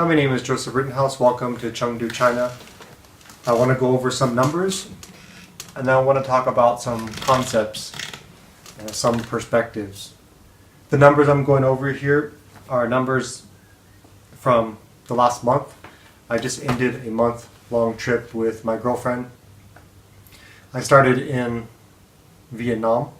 Hi, my name is Joseph Rittenhouse. Welcome to Chengdu, China. I want to go over some numbers, and then I want to talk about some concepts and some perspectives. The numbers I'm going over here are numbers from the last month. I just ended a month-long trip with my girlfriend. I started in Vietnam,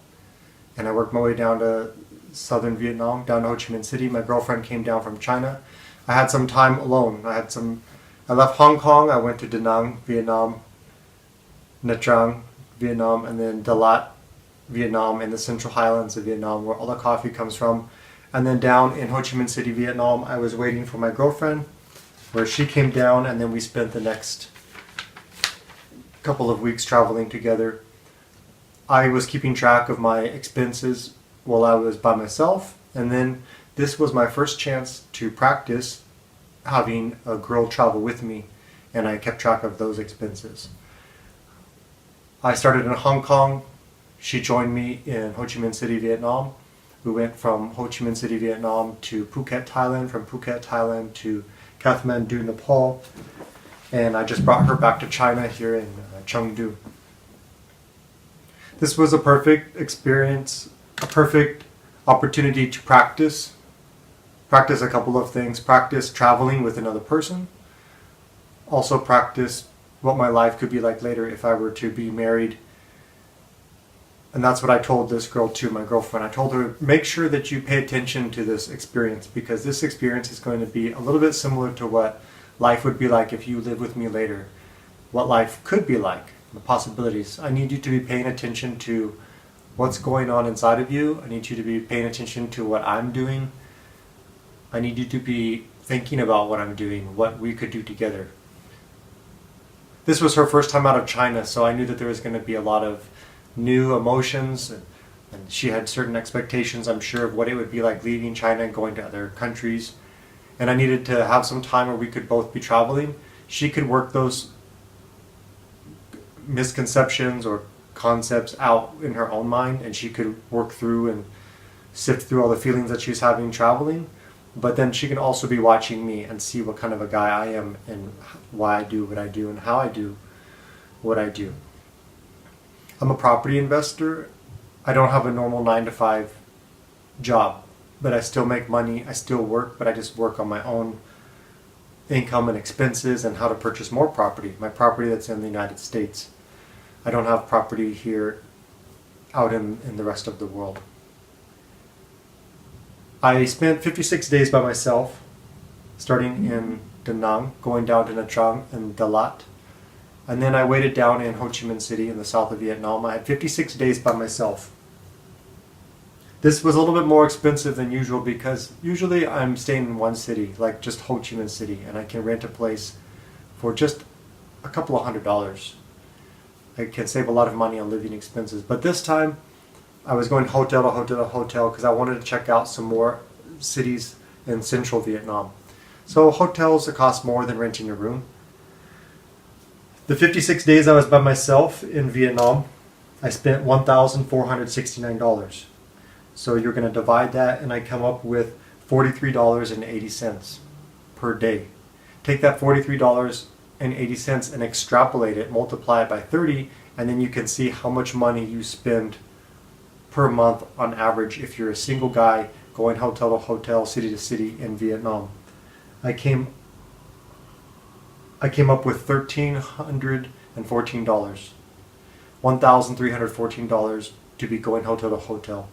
and I worked my way down to southern Vietnam, down to Ho Chi Minh City. My girlfriend came down from China. I had some time alone. I left Hong Kong, I went to Da Nang, Vietnam, Nha Trang, Vietnam, and then Dalat, Vietnam, in the central highlands of Vietnam, where all the coffee comes from. And then down in Ho Chi Minh City, Vietnam, I was waiting for my girlfriend, where she came down, and then we spent the next couple of weeks traveling together. I was keeping track of my expenses while I was by myself, and then this was my first chance to practice having a girl travel with me, and I kept track of those expenses. I started in Hong Kong. She joined me in Ho Chi Minh City, Vietnam. We went from Ho Chi Minh City, Vietnam to Phuket, Thailand, from Phuket, Thailand to Kathmandu, Nepal, and I just brought her back to China here in Chengdu. This was a perfect experience, a perfect opportunity to practice a couple of things. Practice traveling with another person. Also practice what my life could be like later if I were to be married. And that's what I told this girl too, my girlfriend. I told her, make sure that you pay attention to this experience, because this experience is going to be a little bit similar to what life would be like if you live with me later. What life could be like, the possibilities. I need you to be paying attention to what's going on inside of you. I need you to be paying attention to what I'm doing. I need you to be thinking about what I'm doing, what we could do together. This was her first time out of China, so I knew that there was going to be a lot of new emotions, and she had certain expectations, I'm sure, of what it would be like leaving China and going to other countries. And I needed to have some time where we could both be traveling. She could work those misconceptions or concepts out in her own mind, and she could work through and sift through all the feelings that she's having traveling. But then she can also be watching me and see what kind of a guy I am, and why I do what I do, and how I do what I do. I'm a property investor. I don't have a normal 9-to-5 job, but I still make money. I still work, but I just work on my own income and expenses and how to purchase more property. My property that's in the United States. I don't have property here out in the rest of the world. I spent 56 days by myself, starting in Da Nang, going down to Nha Trang and Dalat. And then I waited down in Ho Chi Minh City in the south of Vietnam. I had 56 days by myself. This was a little bit more expensive than usual, because usually I'm staying in one city, like just Ho Chi Minh City, and I can rent a place for just a couple of $100s. I can save a lot of money on living expenses. But this time, I was going hotel to hotel to hotel because I wanted to check out some more cities in central Vietnam. So hotels cost more than renting a room. The 56 days I was by myself in Vietnam, I spent $1,469. So you're going to divide that, and I come up with $43.80 per day. Take that $43.80 and extrapolate it, multiply it by 30, and then you can see how much money you spend per month on average if you're a single guy going hotel to hotel, city to city in Vietnam. I came up with $1,314. $1,314 to be going hotel to hotel.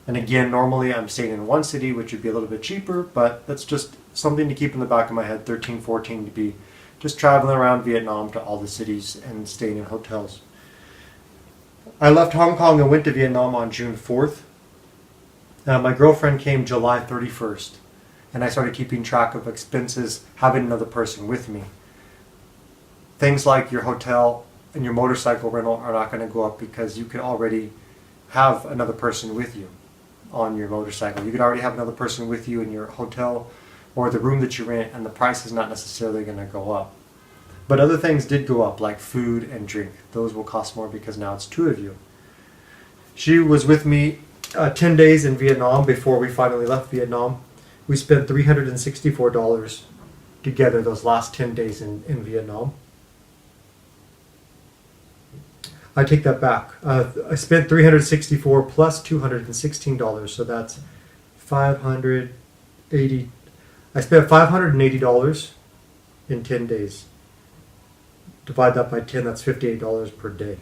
And again, normally I'm staying in one city, which would be a little bit cheaper, but that's just something to keep in the back of my head, $1,314 to be just traveling around Vietnam to all the cities and staying in hotels. I left Hong Kong and went to Vietnam on June 4th. My girlfriend came July 31st, and I started keeping track of expenses having another person with me. Things like your hotel and your motorcycle rental are not going to go up because you could already have another person with you on your motorcycle. You could already have another person with you in your hotel or the room that you rent, and the price is not necessarily going to go up. But other things did go up, like food and drink. Those will cost more because now it's two of you. She was with me 10 days in Vietnam before we finally left Vietnam. We spent $364 together those last 10 days in Vietnam. I take that back. I spent $364 plus $216, so that's $580. I spent $580 in 10 days. Divide that by 10, that's $58 per day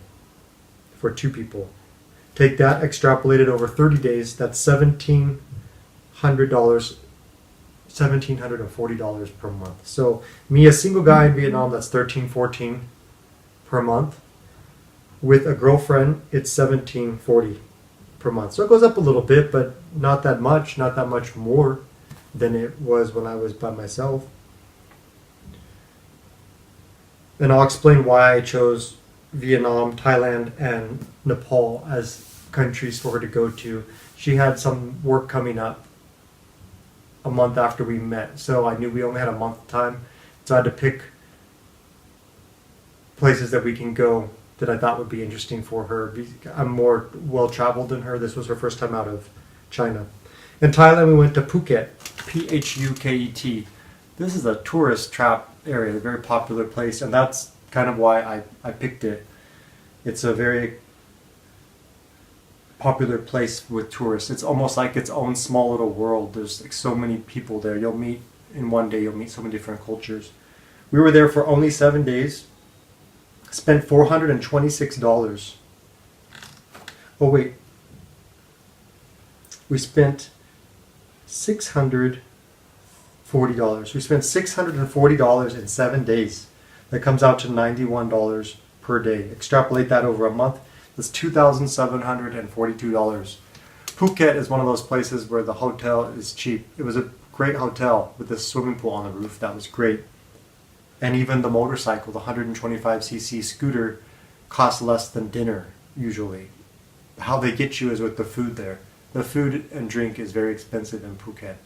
for 2 people. Take that, extrapolate it over 30 days, that's $1,700, $1,740 per month. So me, a single guy in Vietnam, that's $1,314 per month. With a girlfriend, it's $1,740 per month. So it goes up a little bit, but not that much more than it was when I was by myself. And I'll explain why I chose Vietnam, Thailand, and Nepal as countries for her to go to. She had some work coming up a month after we met, so I knew we only had a month time. So I had to pick places that we can go that I thought would be interesting for her. I'm more well-traveled than her. This was her first time out of China. In Thailand, we went to Phuket, Phuket. This is a tourist trap area, a very popular place, and that's kind of why I picked it. It's a very popular place with tourists. It's almost like its own small little world. There's like so many people there. In one day, you'll meet so many different cultures. We were there for only 7 days. Spent $426. Oh wait. We spent $640. We spent $640 in 7 days. That comes out to $91 per day. Extrapolate that over a month. That's $2,742. Phuket is one of those places where the hotel is cheap. It was a great hotel with a swimming pool on the roof. That was great. And even the motorcycle, the 125cc scooter, costs less than dinner, usually. How they get you is with the food there. The food and drink is very expensive in Phuket.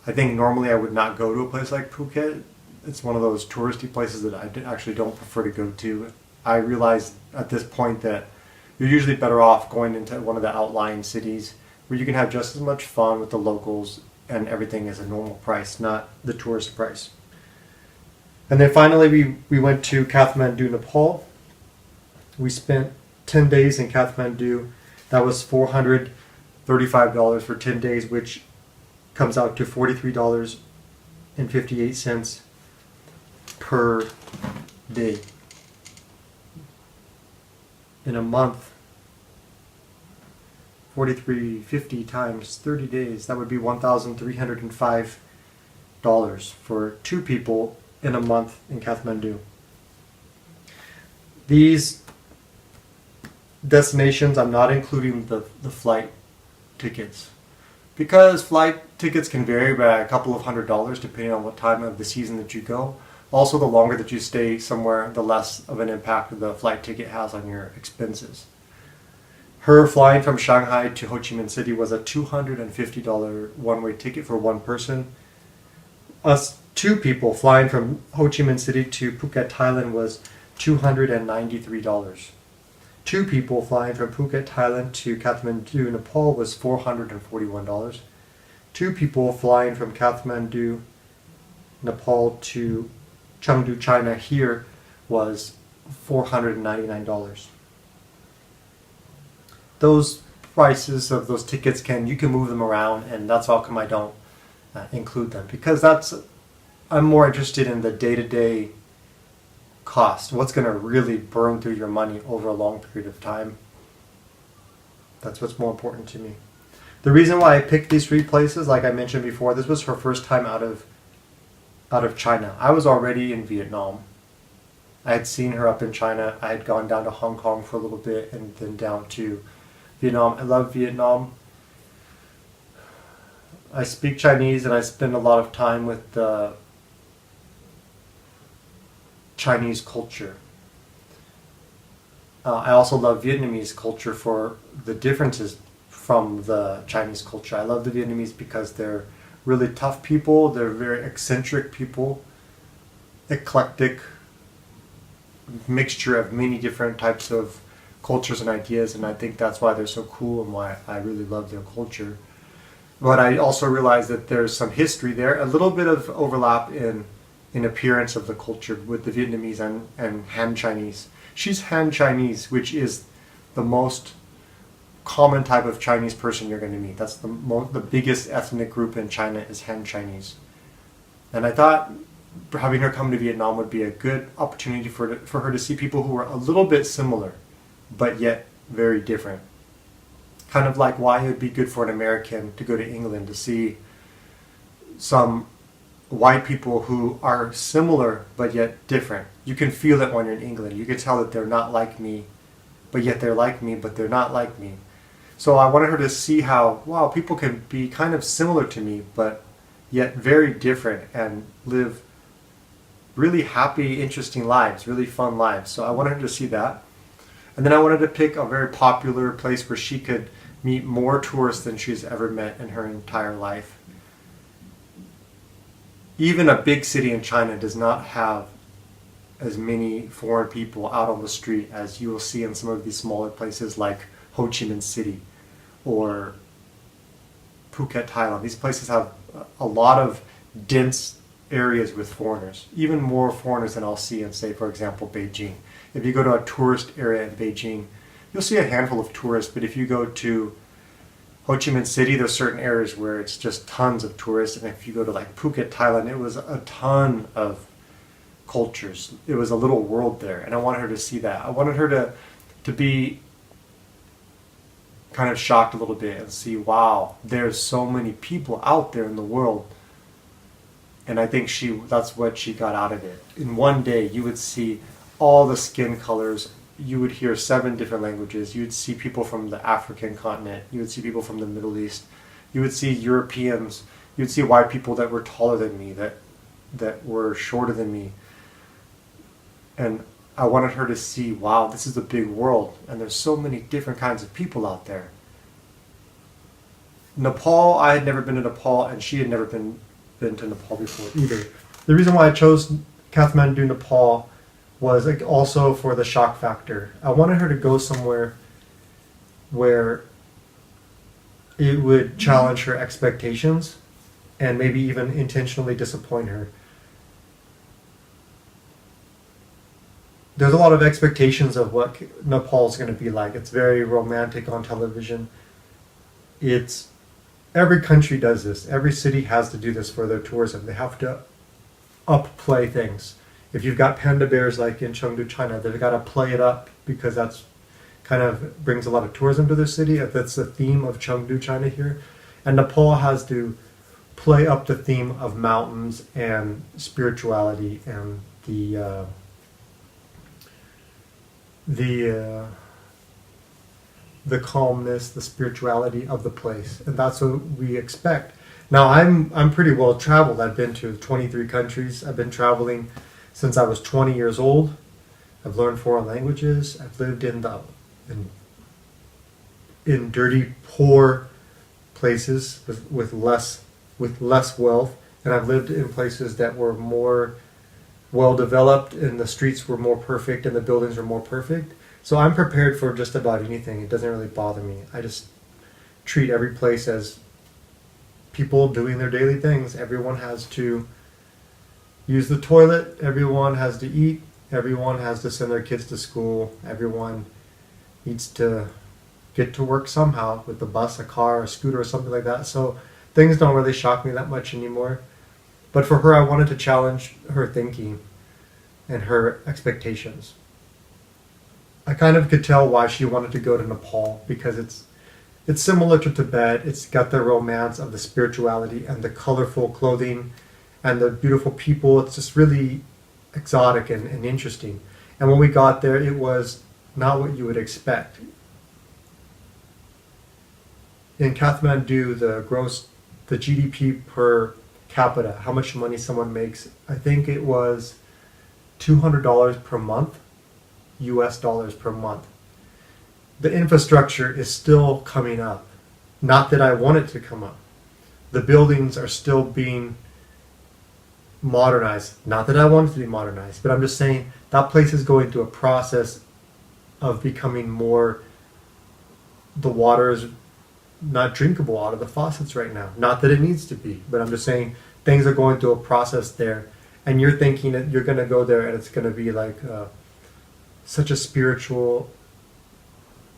I think normally I would not go to a place like Phuket. It's one of those touristy places that I actually don't prefer to go to. I realize at this point that you're usually better off going into one of the outlying cities where you can have just as much fun with the locals and everything is a normal price, not the tourist price. And then finally we went to Kathmandu, Nepal. We spent 10 days in Kathmandu. That was $435 for 10 days, which comes out to $43.58 per day. In a month, $43.50 times 30 days, that would be $1,305 for 2 people in a month in Kathmandu. These destinations, I'm not including the flight tickets, because flight tickets can vary by a couple of $100s depending on what time of the season that you go. Also, the longer that you stay somewhere, the less of an impact the flight ticket has on your expenses. Her flying from Shanghai to Ho Chi Minh City was a $250 one-way ticket for one person. Us 2 people flying from Ho Chi Minh City to Phuket, Thailand was $293. 2 people flying from Phuket, Thailand to Kathmandu, Nepal was $441. 2 people flying from Kathmandu, Nepal to Chengdu, China here was $499. Those prices of those tickets you can move them around, and that's how come I don't include them, because I'm more interested in the day-to-day cost. What's going to really burn through your money over a long period of time. That's what's more important to me. The reason why I picked these 3 places, like I mentioned before, this was her first time out of China. I was already in Vietnam. I had seen her up in China. I had gone down to Hong Kong for a little bit and then down to Vietnam. I love Vietnam. I speak Chinese and I spend a lot of time with the Chinese culture. I also love Vietnamese culture for the differences from the Chinese culture. I love the Vietnamese because they're really tough people. They're very eccentric people, eclectic mixture of many different types of cultures and ideas, and I think that's why they're so cool and why I really love their culture. But I also realized that there's some history there, a little bit of overlap in appearance of the culture with the Vietnamese and Han Chinese. She's Han Chinese, which is the most common type of Chinese person you're going to meet. That's the biggest ethnic group in China is Han Chinese. And I thought having her come to Vietnam would be a good opportunity for her to see people who are a little bit similar, but yet very different. Kind of like why it would be good for an American to go to England to see some white people who are similar but yet different. You can feel it when you're in England. You can tell that they're not like me, but yet they're like me, but they're not like me. So I wanted her to see how, wow, people can be kind of similar to me, but yet very different and live really happy, interesting lives, really fun lives. So I wanted her to see that. And then I wanted to pick a very popular place where she could meet more tourists than she's ever met in her entire life. Even a big city in China does not have as many foreign people out on the street as you will see in some of these smaller places like Ho Chi Minh City or Phuket, Thailand. These places have a lot of dense areas with foreigners, even more foreigners than I'll see in, say, for example, Beijing. If you go to a tourist area in Beijing, you'll see a handful of tourists, but if you go to Ho Chi Minh City, there's certain areas where it's just tons of tourists, and if you go to like Phuket, Thailand, it was a ton of cultures. It was a little world there, and I wanted her to see that. I wanted her to be kind of shocked a little bit and see, wow, there's so many people out there in the world. And I think that's what she got out of it. In one day, you would see all the skin colors. You would hear 7 different languages. You would see people from the African continent. You would see people from the Middle East. You would see Europeans. You would see white people that were taller than me, that were shorter than me. And I wanted her to see, wow, this is a big world, and there's so many different kinds of people out there. Nepal, I had never been to Nepal, and she had never been to Nepal before either. The reason why I chose Kathmandu, Nepal, was like also for the shock factor. I wanted her to go somewhere where it would challenge her expectations and maybe even intentionally disappoint her. There's a lot of expectations of what Nepal is going to be like. It's very romantic on television. Every country does this. Every city has to do this for their tourism. They have to upplay things. If you've got panda bears like in Chengdu, China, they've got to play it up because that's kind of brings a lot of tourism to their city. That's the theme of Chengdu, China here. And Nepal has to play up the theme of mountains and spirituality and the calmness, the spirituality of the place. And that's what we expect. Now, I'm pretty well traveled. I've been to 23 countries. I've been traveling since I was 20 years old. I've learned 4 languages. I've lived in dirty, poor places with less wealth, and I've lived in places that were more well developed, and the streets were more perfect, and the buildings were more perfect. So I'm prepared for just about anything. It doesn't really bother me. I just treat every place as people doing their daily things. Everyone has to use the toilet, everyone has to eat, everyone has to send their kids to school, everyone needs to get to work somehow with the bus, a car, a scooter, or something like that. So things don't really shock me that much anymore. But for her, I wanted to challenge her thinking and her expectations. I kind of could tell why she wanted to go to Nepal, because it's similar to Tibet. It's got the romance of the spirituality and the colorful clothing and the beautiful people. It's just really exotic and interesting. And when we got there, it was not what you would expect. In Kathmandu, the GDP per capita, how much money someone makes, I think it was $200 per month, US dollars per month. The infrastructure is still coming up. Not that I want it to come up. The buildings are still being modernized. Not that I want it to be modernized, but I'm just saying that place is going through a process of becoming more, the water is not drinkable out of the faucets right now. Not that it needs to be, but I'm just saying things are going through a process there, and you're thinking that you're going to go there and it's going to be like such a spiritual,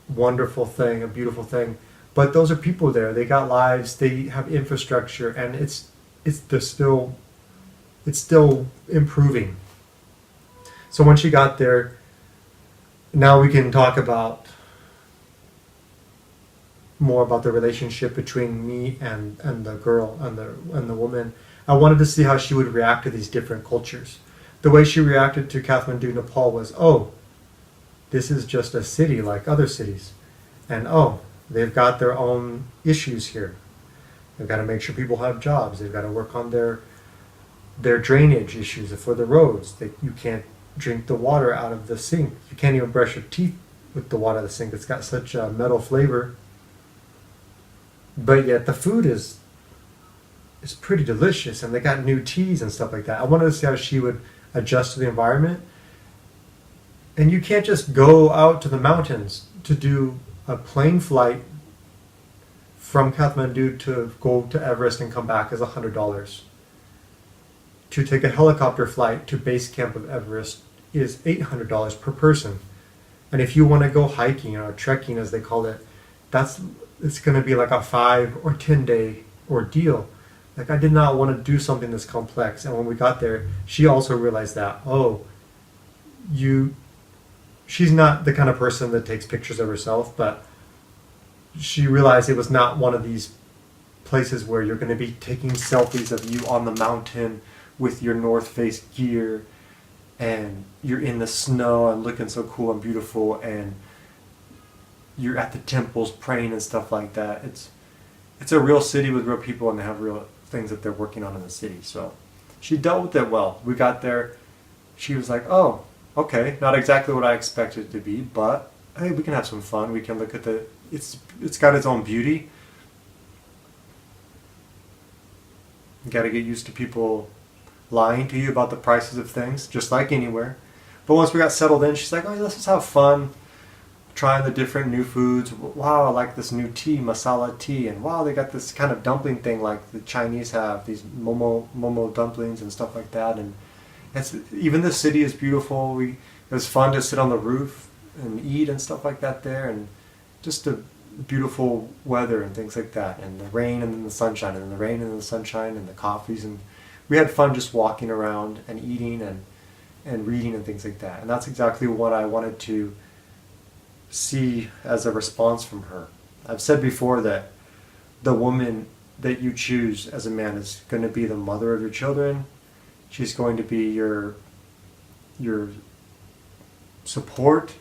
wonderful thing, a beautiful thing. But those are people there. They got lives. They have infrastructure, and they're still improving. So when she got there, now we can talk about more about the relationship between me and the girl and the woman. I wanted to see how she would react to these different cultures. The way she reacted to Kathmandu, Nepal was, oh, this is just a city like other cities. And oh, they've got their own issues here. They've got to make sure people have jobs. They've got to work on their drainage issues for the roads. You can't drink the water out of the sink. You can't even brush your teeth with the water out of the sink. It's got such a metal flavor. But yet the food is pretty delicious, and they got new teas and stuff like that. I wanted to see how she would adjust to the environment. And you can't just go out to the mountains to do a plane flight from Kathmandu to go to Everest and come back is $100. To take a helicopter flight to base camp of Everest is $800 per person. And if you want to go hiking or trekking, as they call it, it's going to be like a 5 or 10 day ordeal. Like, I did not want to do something this complex. And when we got there, she also realized that, she's not the kind of person that takes pictures of herself, but she realized it was not one of these places where you're going to be taking selfies of you on the mountain with your North Face gear and you're in the snow and looking so cool and beautiful and you're at the temples praying and stuff like that. It's a real city with real people, and they have real things that they're working on in the city. So she dealt with it well. We got there. She was like, oh, okay, not exactly what I expected it to be, but hey, we can have some fun. We can look at it's got its own beauty. You got to get used to people lying to you about the prices of things, just like anywhere. But once we got settled in, she's like, oh, let's just have fun. Trying the different new foods. Wow, I like this new tea, masala tea, and wow, they got this kind of dumpling thing like the Chinese have, these momo dumplings and stuff like that. And even the city is beautiful. It was fun to sit on the roof and eat and stuff like that there, and just the beautiful weather and things like that, and the rain and then the sunshine, and then the rain and then the sunshine and the coffees, and we had fun just walking around and eating and reading and things like that. And that's exactly what I wanted to see as a response from her. I've said before that the woman that you choose as a man is going to be the mother of your children. She's going to be your support.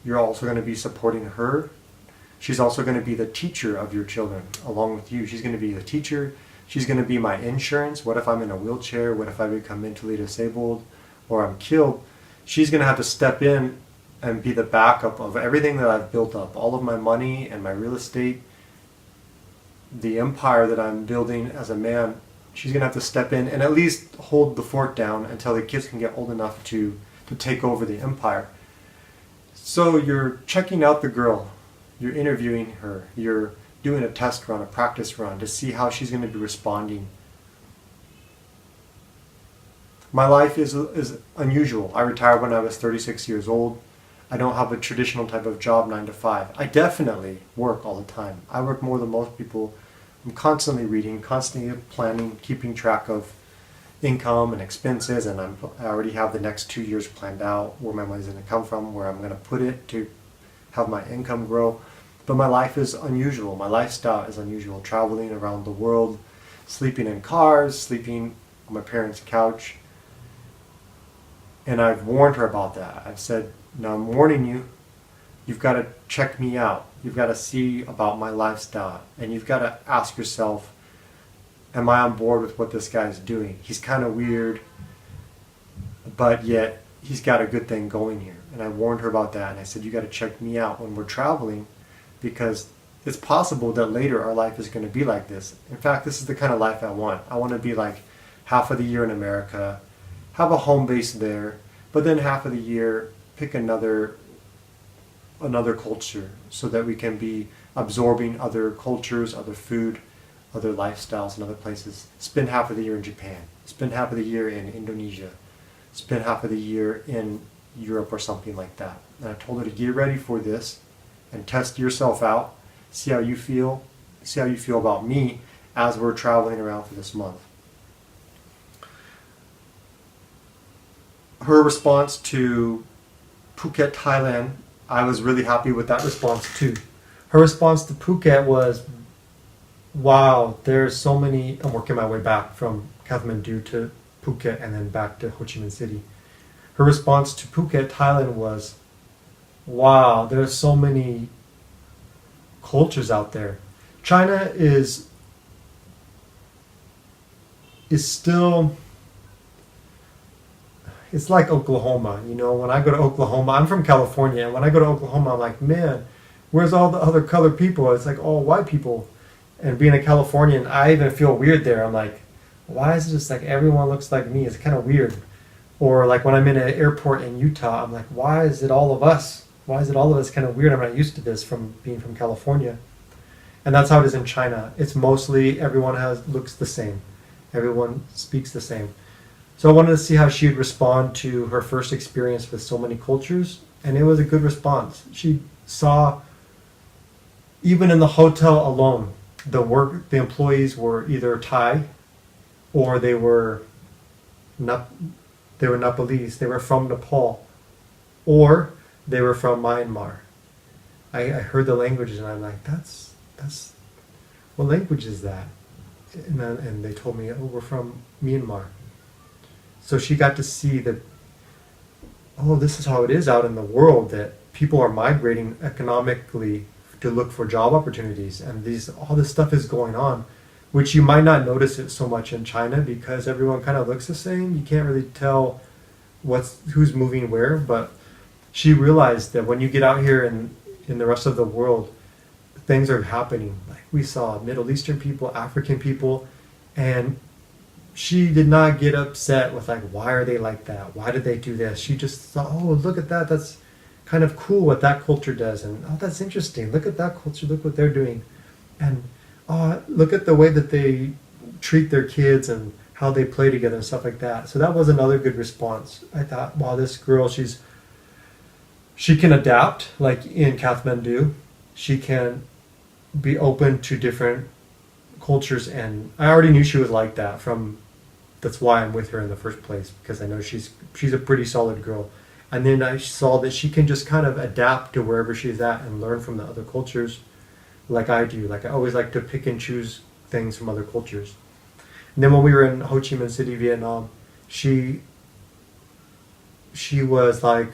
You're also going to be supporting her. She's also going to be the teacher of your children along with you. She's going to be the teacher. She's going to be my insurance. What if I'm in a wheelchair? What if I become mentally disabled or I'm killed? She's going to have to step in and be the backup of everything that I've built up, all of my money and my real estate, the empire that I'm building as a man. She's going to have to step in and at least hold the fort down until the kids can get old enough to take over the empire. So you're checking out the girl, you're interviewing her, you're doing a test run, a practice run to see how she's going to be responding. My life is unusual. I retired when I was 36 years old. I don't have a traditional type of job, 9 to 5. I definitely work all the time. I work more than most people. I'm constantly reading, constantly planning, keeping track of income and expenses, and I already have the next 2 years planned out, where my money's going to come from, where I'm going to put it to have my income grow. But my life is unusual. My lifestyle is unusual. Traveling around the world, sleeping in cars, sleeping on my parents' couch. And I've warned her about that. I've said, now I'm warning you, you've got to check me out. You've got to see about my lifestyle. And you've got to ask yourself, am I on board with what this guy's doing? He's kind of weird, but yet he's got a good thing going here. And I warned her about that. And I said, you got to check me out when we're traveling, because it's possible that later our life is going to be like this. In fact, this is the kind of life I want. I want to be like half of the year in America, have a home base there, but then half of the year pick another another culture so that we can be absorbing other cultures, other food, other lifestyles in other places. Spend half of the year in Japan. Spend half of the year in Indonesia. Spend half of the year in Europe or something like that. And I told her to get ready for this and test yourself out. See how you feel. See how you feel about me as we're traveling around for this month. Her response to Phuket, Thailand, I was really happy with that response too. Her response to Phuket was, wow, there's so many, I'm working my way back from Kathmandu to Phuket and then back to Ho Chi Minh City. Her response to Phuket, Thailand was, wow, there's so many cultures out there. China is still, it's like Oklahoma. You know, when I go to Oklahoma, I'm from California, and when I go to Oklahoma, I'm like, man, where's all the other colored people? It's like all white people. And being a Californian, I even feel weird there. I'm like, why is it just like everyone looks like me? It's kind of weird. Or like when I'm in an airport in Utah, I'm like, why is it all of us? Why is it all of us kind of weird? I'm not used to this from being from California. And that's how it is in China. It's mostly everyone looks the same. Everyone speaks the same. So I wanted to see how she would respond to her first experience with so many cultures, and it was a good response. She saw, even in the hotel alone, the employees were either Thai or they were Nepalese. They were from Nepal, or they were from Myanmar. I heard the languages and I'm like, that's what language is that? And they told me, oh, we're from Myanmar. So she got to see that, oh, this is how it is out in the world, that people are migrating economically to look for job opportunities, and all this stuff is going on, which you might not notice it so much in China because everyone kind of looks the same. You can't really tell who's moving where, but she realized that when you get out here in the rest of the world, things are happening. Like we saw Middle Eastern people, African people, and she did not get upset with like, why are they like that? Why did they do this? She just thought, oh, look at that. That's kind of cool what that culture does. And oh, that's interesting. Look at that culture. Look what they're doing. And look at the way that they treat their kids and how they play together and stuff like that. So that was another good response. I thought, wow, this girl, she can adapt. Like in Kathmandu, she can be open to different cultures, and I already knew she was like that. That's why I'm with her in the first place, because I know she's a pretty solid girl. And then I saw that she can just kind of adapt to wherever she's at and learn from the other cultures, like I do. Like I always like to pick and choose things from other cultures. And then when we were in Ho Chi Minh City, Vietnam, she was like,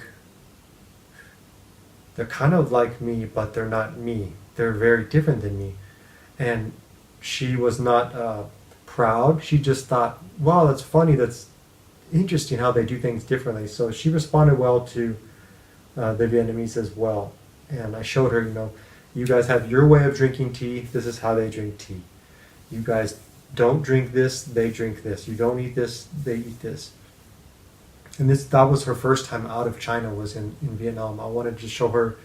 they're kind of like me, but they're not me. They're very different than me. And she was not proud. She just thought, wow, that's funny. That's interesting how they do things differently. So she responded well to the Vietnamese as well. And I showed her, you guys have your way of drinking tea. This is how they drink tea. You guys don't drink this. They drink this. You don't eat this. They eat this. And that was her first time out of China, was in Vietnam. I wanted to show her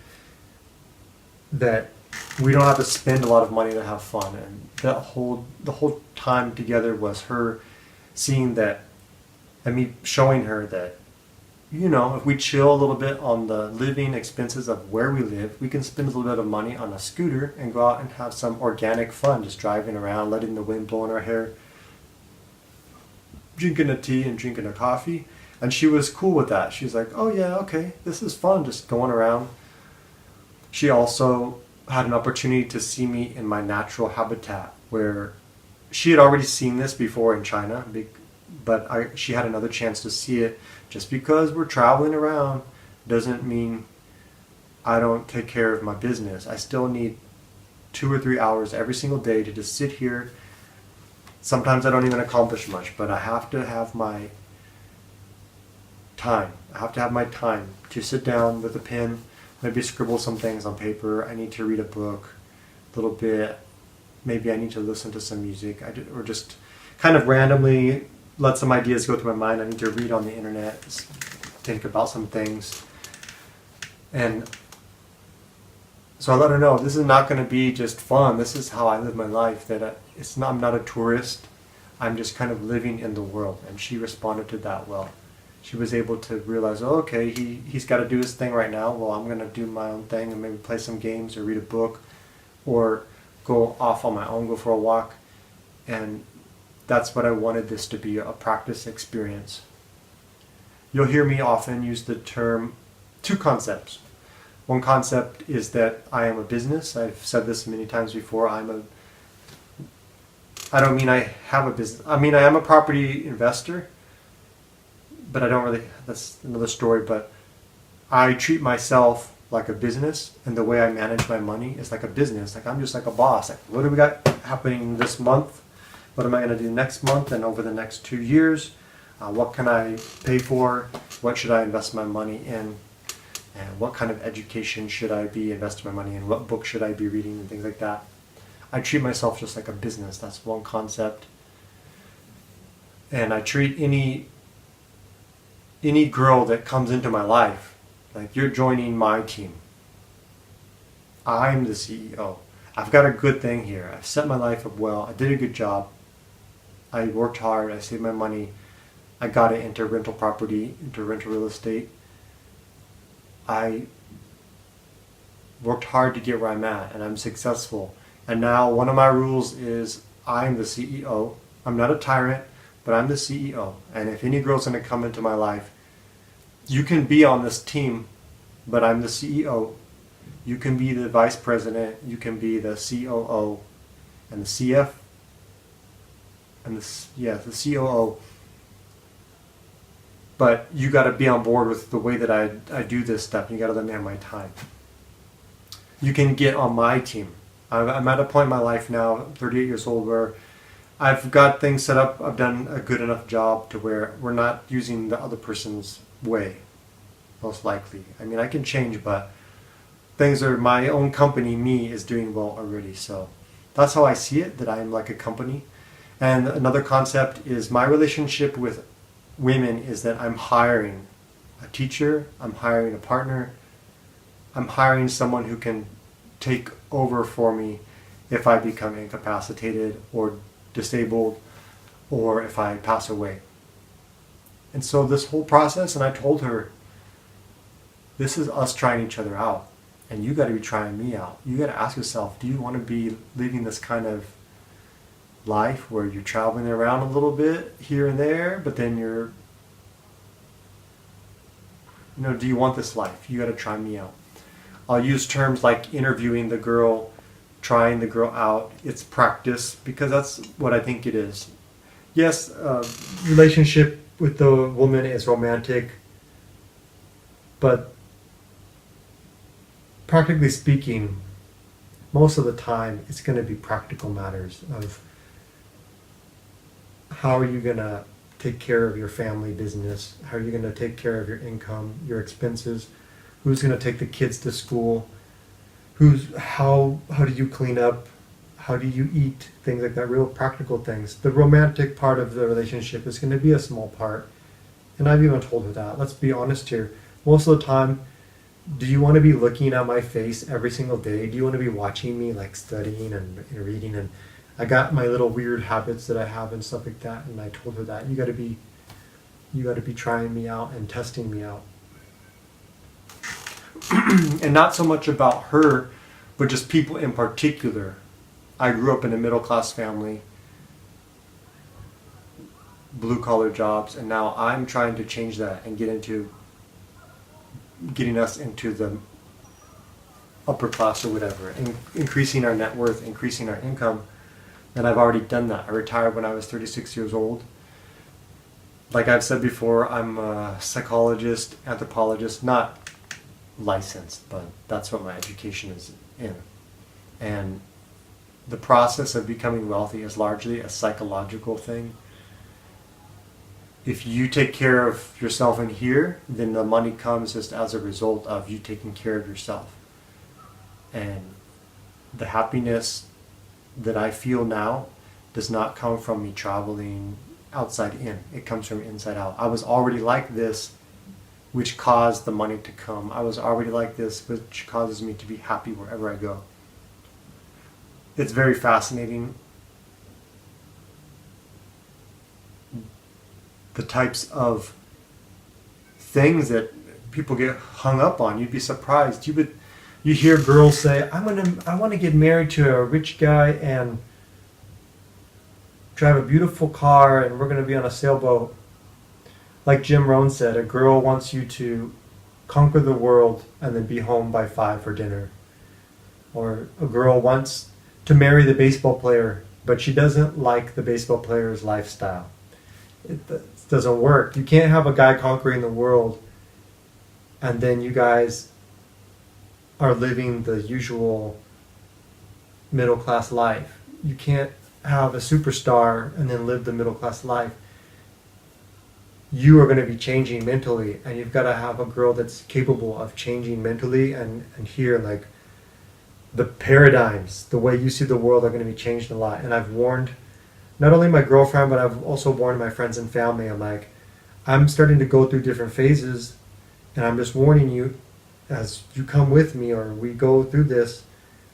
that we don't have to spend a lot of money to have fun. And the whole time together was her seeing that, and me showing her that, if we chill a little bit on the living expenses of where we live, we can spend a little bit of money on a scooter and go out and have some organic fun, just driving around, letting the wind blow in our hair, drinking a tea and drinking a coffee. And she was cool with that. She's like, oh yeah, okay, this is fun, just going around. She also had an opportunity to see me in my natural habitat, where she had already seen this before in China, but she had another chance to see it. Just because we're traveling around doesn't mean I don't take care of my business. I still need 2 or 3 hours every single day to just sit here. Sometimes I don't even accomplish much, but I have to have my time. I have to have my time to sit down with a pen, maybe scribble some things on paper. I need to read a book a little bit. Maybe I need to listen to some music, or just kind of randomly let some ideas go through my mind. I need to read on the internet, think about some things. And So I let her know this is not going to be just fun. This is how I live my life. I'm not a tourist. I'm just kind of living in the world. And she responded to that well. She was able to realize, oh, okay, he's got to do his thing right now. Well, I'm going to do my own thing and maybe play some games or read a book or go off on my own, go for a walk. And that's what I wanted this to be, a practice experience. You'll hear me often use the term, two concepts. One concept is that I am a business. I've said this many times before. I don't mean I have a business. I mean, I am a property investor, but I don't really, that's another story, but I treat myself like a business, and the way I manage my money is like a business. Like I'm just like a boss. Like, what do we got happening this month? What am I going to do next month and over the next 2 years? What can I pay for? What should I invest my money in? And what kind of education should I be investing my money in? What book should I be reading and things like that? I treat myself just like a business. That's one concept. And I treat any girl that comes into my life like, you're joining my team. I'm the CEO. I've got a good thing here. I've set my life up well. I did a good job. I worked hard. I saved my money. I got it into rental property, into rental real estate. I worked hard to get where I'm at, and I'm successful. And now one of my rules is I'm the CEO. I'm not a tyrant, but I'm the CEO. And if any girl's going to come into my life, you can be on this team, but I'm the CEO. You can be the vice president. You can be the COO and the CF and the COO. But you got to be on board with the way that I do this stuff. You got to let me have my time. You can get on my team. I'm at a point in my life now, 38 years old, where I've got things set up. I've done a good enough job to where we're not using the other person's way, most likely. I mean, I can change, but things are, my own company, me, is doing well already. So that's how I see it, that I'm like a company. And another concept is my relationship with women is that I'm hiring a teacher, I'm hiring a partner, I'm hiring someone who can take over for me if I become incapacitated or disabled or if I pass away. And so this whole process, and I told her, this is us trying each other out, and you got to be trying me out. You got to ask yourself, do you want to be living this kind of life where you're traveling around a little bit here and there, but then you're, do you want this life? You got to try me out. I'll use terms like interviewing the girl, trying the girl out. It's practice, because that's what I think it is. Yes, relationship with the woman is romantic, but practically speaking, most of the time it's going to be practical matters of how are you going to take care of your family business, how are you going to take care of your income, your expenses, who's going to take the kids to school, how do you clean up, how do you eat, things like that, real practical things. The romantic part of the relationship is going to be a small part, and I've even told her that. Let's be honest here. Most of the time, do you want to be looking at my face every single day? Do you want to be watching me like studying and reading? And I got my little weird habits that I have and stuff like that, and I told her that you got to be trying me out and testing me out. And not so much about her, but just people in particular. I grew up in a middle-class family, blue-collar jobs, and now I'm trying to change that and getting us into the upper class or whatever, increasing our net worth, increasing our income. And I've already done that. I retired when I was 36 years old. Like I've said before, I'm a psychologist, anthropologist, not licensed, but that's what my education is in. And the process of becoming wealthy is largely a psychological thing. If you take care of yourself in here, then the money comes just as a result of you taking care of yourself. And the happiness that I feel now does not come from me traveling outside in. It comes from inside out. I was already like this which caused the money to come. I was already like this, which causes me to be happy wherever I go. It's very fascinating, the types of things that people get hung up on. You'd be surprised. You hear girls say, I want to get married to a rich guy and drive a beautiful car, and we're going to be on a sailboat. Like Jim Rohn said, a girl wants you to conquer the world and then be home by 5 for dinner. Or a girl wants to marry the baseball player, but she doesn't like the baseball player's lifestyle. It doesn't work. You can't have a guy conquering the world and then you guys are living the usual middle class life. You can't have a superstar and then live the middle class life. You are going to be changing mentally, and you've got to have a girl that's capable of changing mentally, and here, like, the paradigms, the way you see the world are going to be changed a lot. And I've warned not only my girlfriend, but I've also warned my friends and family. I'm like, I'm starting to go through different phases, and I'm just warning you as you come with me or we go through this.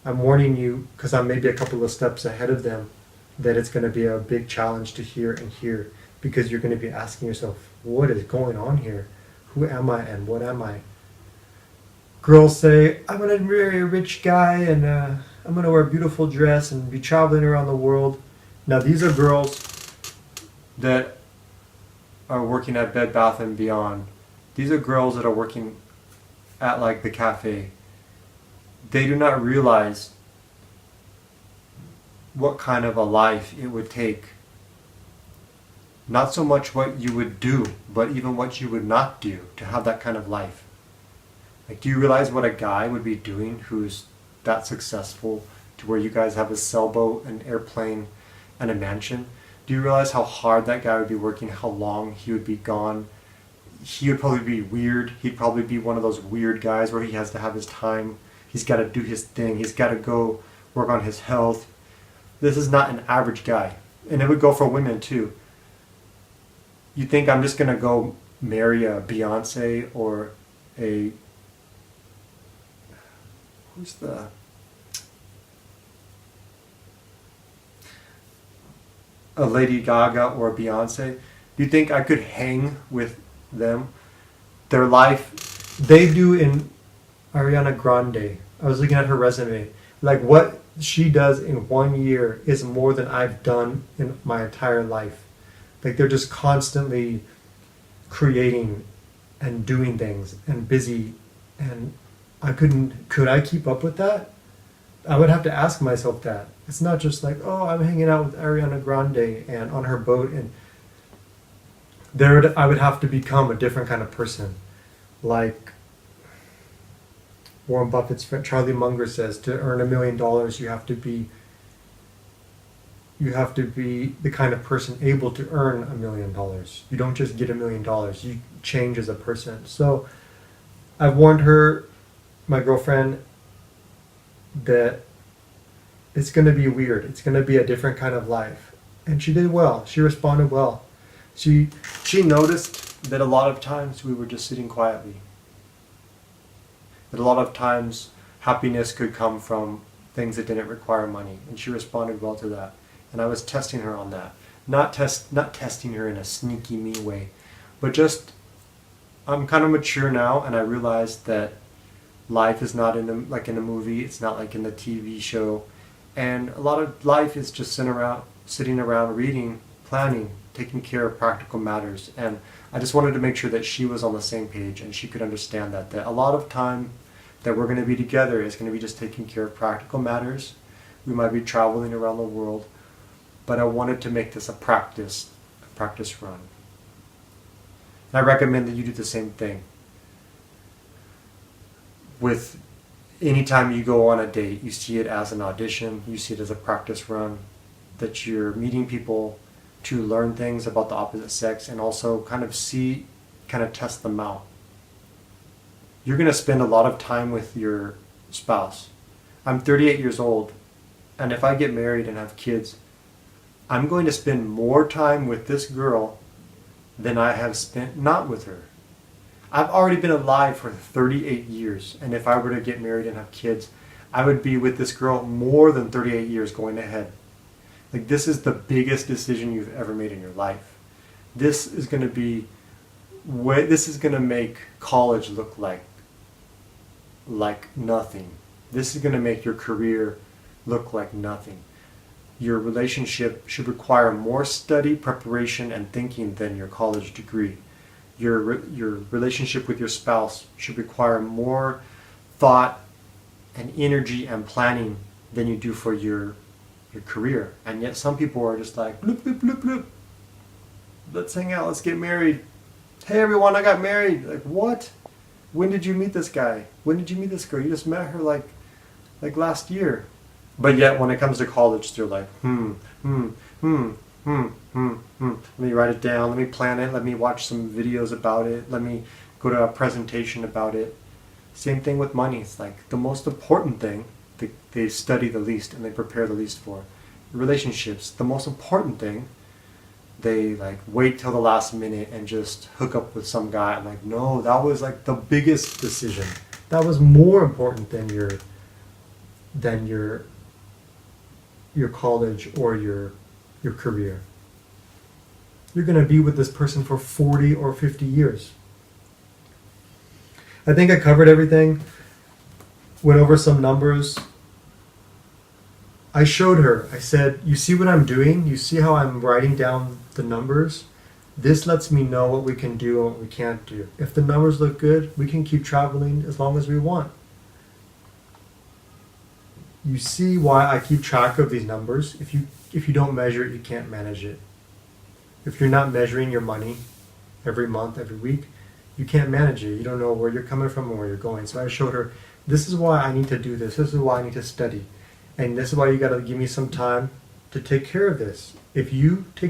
I'm warning you because I'm maybe a couple of steps ahead of them, that it's going to be a big challenge to hear and hear, because you're going to be asking yourself, what is going on here? Who am I and what am I? Girls say, I'm going to marry a rich guy and I'm going to wear a beautiful dress and be traveling around the world. Now these are girls that are working at Bed Bath & Beyond. These are girls that are working at like the cafe. They do not realize what kind of a life it would take. Not so much what you would do, but even what you would not do to have that kind of life. Like, do you realize what a guy would be doing who's that successful to where you guys have a sailboat, an airplane, and a mansion? Do you realize how hard that guy would be working, how long he would be gone? He would probably be weird. He'd probably be one of those weird guys where he has to have his time. He's got to do his thing. He's got to go work on his health. This is not an average guy. And it would go for women too. You think I'm just going to go marry a Beyonce or a... Who's the... a Lady Gaga or a Beyonce? Do you think I could hang with them? Their life, they do in Ariana Grande. I was looking at her resume. Like, what she does in 1 year is more than I've done in my entire life. Like, they're just constantly creating and doing things and busy, and could I keep up with that? I would have to ask myself that. It's not just like, oh, I'm hanging out with Ariana Grande and on her boat, and I would have to become a different kind of person. Like Warren Buffett's friend Charlie Munger says, to earn $1 million, you have to be the kind of person able to earn $1 million. You don't just get $1 million. You change as a person. So I've warned her, my girlfriend, that it's going to be weird. It's going to be a different kind of life. And she did well. She responded well. She noticed that a lot of times we were just sitting quietly. That a lot of times happiness could come from things that didn't require money. And she responded well to that. And I was testing her on that. Not testing her in a sneaky, mean way. But just, I'm kind of mature now, and I realized that life is not like in a movie. It's not like in the TV show. And a lot of life is just sitting around reading, planning, taking care of practical matters. And I just wanted to make sure that she was on the same page and she could understand that a lot of time that we're going to be together is going to be just taking care of practical matters. We might be traveling around the world, but I wanted to make this a practice run. And I recommend that you do the same thing. With anytime you go on a date, you see it as an audition, you see it as a practice run, that you're meeting people to learn things about the opposite sex and also kind of test them out. You're going to spend a lot of time with your spouse. I'm 38 years old, and if I get married and have kids, I'm going to spend more time with this girl than I have spent not with her. I've already been alive for 38 years, and if I were to get married and have kids, I would be with this girl more than 38 years going ahead. Like, this is the biggest decision you've ever made in your life. This is going to be, this is going to make college look like nothing. This is going to make your career look like nothing. Your relationship should require more study, preparation, and thinking than your college degree. Your relationship with your spouse should require more thought and energy and planning than you do for your career. And yet some people are just like, bloop, bloop, bloop, bloop. Let's hang out, let's get married. Hey everyone, I got married. Like, what? When did you meet this guy? When did you meet this girl? You just met her like last year. But yet when it comes to college, they're like, let me write it down, let me plan it, let me watch some videos about it, let me go to a presentation about it. Same thing with money. It's like the most important thing they study the least and they prepare the least for. Relationships, the most important thing, they like wait till the last minute and just hook up with some guy. I'm like, no, that was like the biggest decision. That was more important than your college or your career. You're going to be with this person for 40 or 50 years. I think I covered everything. Went over some numbers. I showed her. I said, you see what I'm doing? You see how I'm writing down the numbers? This lets me know what we can do and what we can't do. If the numbers look good, we can keep traveling as long as we want. You see why I keep track of these numbers. If you don't measure it, you can't manage it. If you're not measuring your money every month, every week, you can't manage it. You don't know where you're coming from and where you're going. So I showed her, this is why I need to do this. This is why I need to study. And this is why you got to give me some time to take care of this. If you let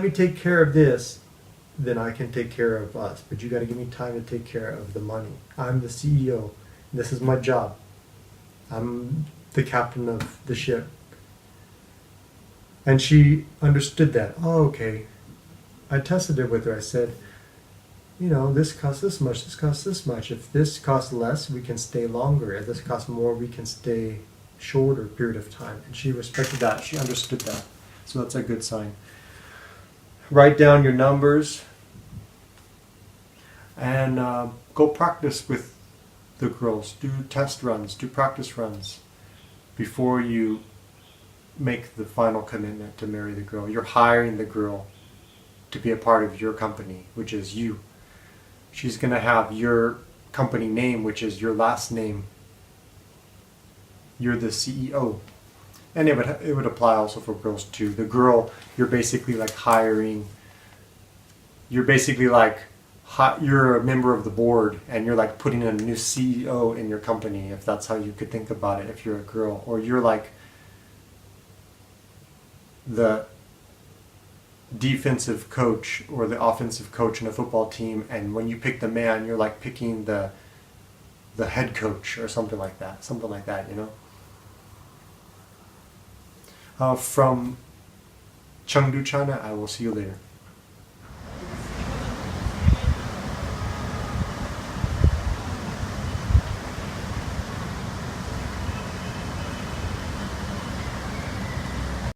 me take care of this, then I can take care of us. But you got to give me time to take care of the money. I'm the CEO. This is my job. I'm the captain of the ship. And she understood that. Oh, okay. I tested it with her. I said, this costs this much, this costs this much. If this costs less, we can stay longer. If this costs more, we can stay shorter period of time. And she respected that. She understood that. So that's a good sign. Write down your numbers and go practice with the girls. Do test runs, do practice runs before you make the final commitment to marry the girl. You're hiring the girl to be a part of your company, which is you. She's going to have your company name, which is your last name. You're the CEO. And it would apply also for girls too. The girl, you're basically like hiring, you're a member of the board and you're like putting a new CEO in your company, if that's how you could think about it if you're a girl. Or you're like the defensive coach or the offensive coach in a football team, and when you pick the man, you're like picking the head coach or something like that, From Chengdu, China. I will see you later.